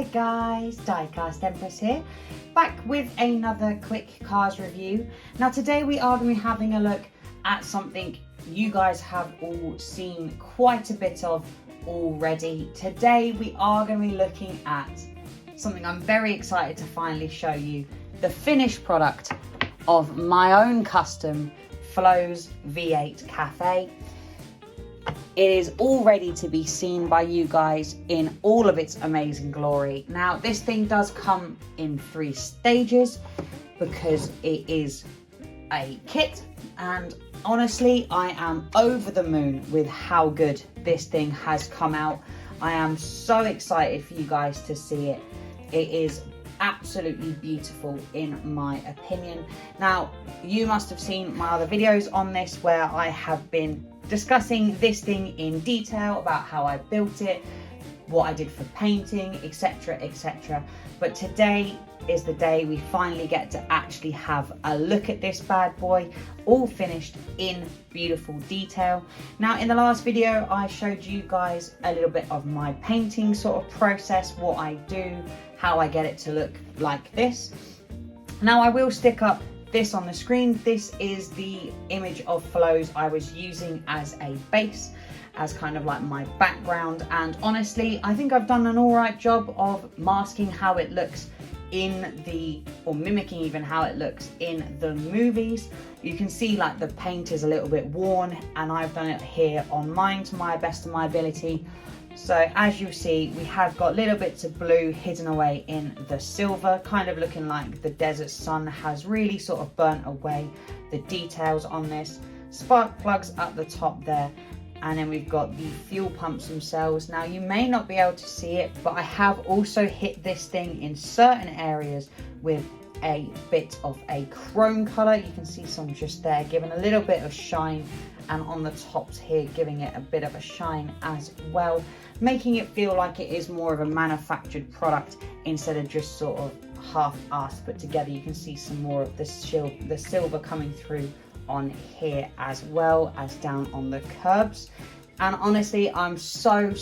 Hey guys, Diecast Empress here, back with another quick cars review. Now today we are going to be having a look at something you guys have all seen quite a bit of already. Today we are going to be looking at something I'm very excited to finally show you, the finished product of my own custom Flo's V8 Cafe. It is all ready to be seen by you guys in all of its amazing glory. Now, this thing does come in 3 stages because it is a kit, and honestly, I am over the moon with how good this thing has come out. I am so excited for you guys to see it. It is absolutely beautiful in my opinion. Now, you must have seen my other videos on this where I have been discussing this thing in detail about how I built it, what I did for painting, etc, etc. But today is the day we finally get to actually have a look at this bad boy, all finished in beautiful detail. Now, in the last video I showed you guys a little bit of my painting sort of process, what I do, how I get it to look like this. Now, I will stick up this on the screen. This is the image of Flo's I was using as a base, as kind of like my background, and honestly I think I've done an alright job of masking how it looks in the, or mimicking even how it looks in the movies. You can see like the paint is a little bit worn, and I've done it here on mine to my best of my ability. So as you see, we have got little bits of blue hidden away in the silver, kind of looking like the desert sun has really sort of burnt away the details on this. Spark plugs at the top there, and then we've got the fuel pumps themselves. Now, you may not be able to see it, but I have also hit this thing in certain areas with a bit of a chrome colour. You can see some just there, giving a little bit of shine, and on the tops here giving it a bit of a shine as well, making it feel like it is more of a manufactured product instead of just sort of half-assed put together. You can see some more of the silver coming through on here, as well as down on the curbs. And honestly, I'm so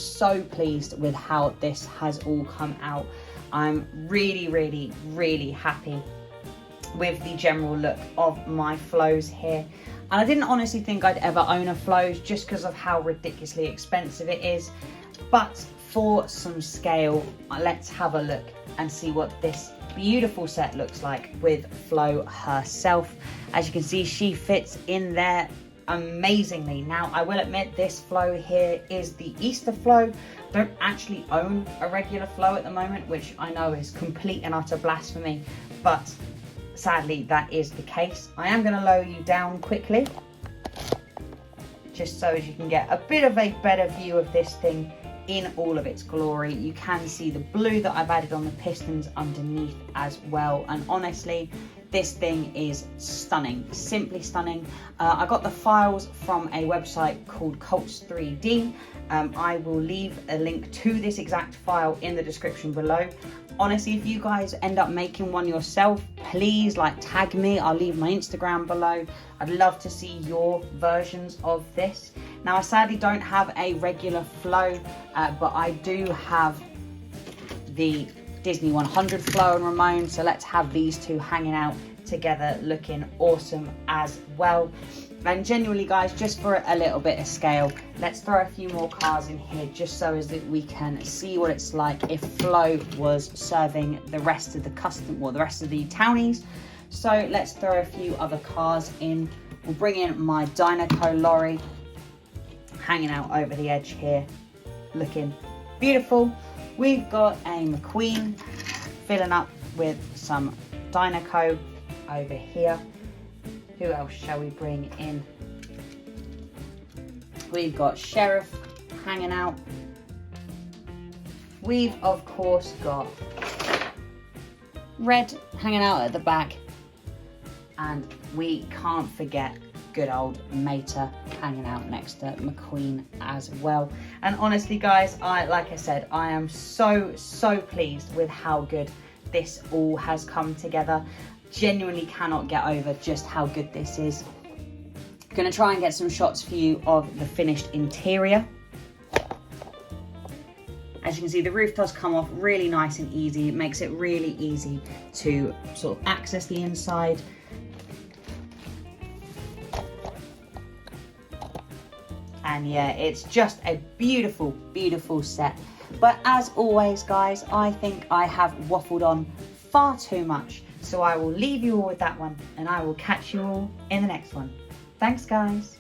pleased with how this has all come out. I'm really happy with the general look of my Flo's here. And I didn't honestly think I'd ever own a Flo's just because of how ridiculously expensive it is. But for some scale, let's have a look and see what this beautiful set looks like with Flo herself. As you can see, she fits in there amazingly. Now, I will admit this Flo here is the Easter Flo. Don't actually own a regular Flo at the moment, which I know is complete and utter blasphemy, but sadly that is the case. I am going to lower you down quickly, just so as you can get a bit of a better view of this thing in all of its glory. You can see the blue that I've added on the pistons underneath as well, and honestly this thing is stunning, simply stunning. I got the files from a website called Cults 3D. I will leave a link to this exact file in the description below. Honestly, if you guys end up making one yourself, please tag me. I'll leave my Instagram below. I'd love to see your versions of this. Now, I sadly don't have a regular Flo, but I do have the Disney 100 Flo and Ramon, so let's have these two hanging out together looking awesome as well. And genuinely guys, just for a little bit of scale, let's throw a few more cars in here just so as that we can see what it's like if Flo was serving the rest of the the rest of the townies. So let's throw a few other cars in. We'll bring in my Dynaco lorry, hanging out over the edge here, looking beautiful. We've got a McQueen filling up with some Dynaco over here. Who else shall we bring in? We've got Sheriff hanging out. We've of course got Red hanging out at the back, and we can't forget good old Mater hanging out next to McQueen as well. And honestly guys, like I said, I am so pleased with how good this all has come together. Genuinely cannot get over just how good this is. Gonna try and get some shots for you of the finished interior. As you can see, the roof does come off really nice and easy. It makes it really easy to sort of access the inside. And yeah, it's just a beautiful, beautiful set. But as always, guys, I think I have waffled on far too much. So I will leave you all with that one, and I will catch you all in the next one. Thanks, guys.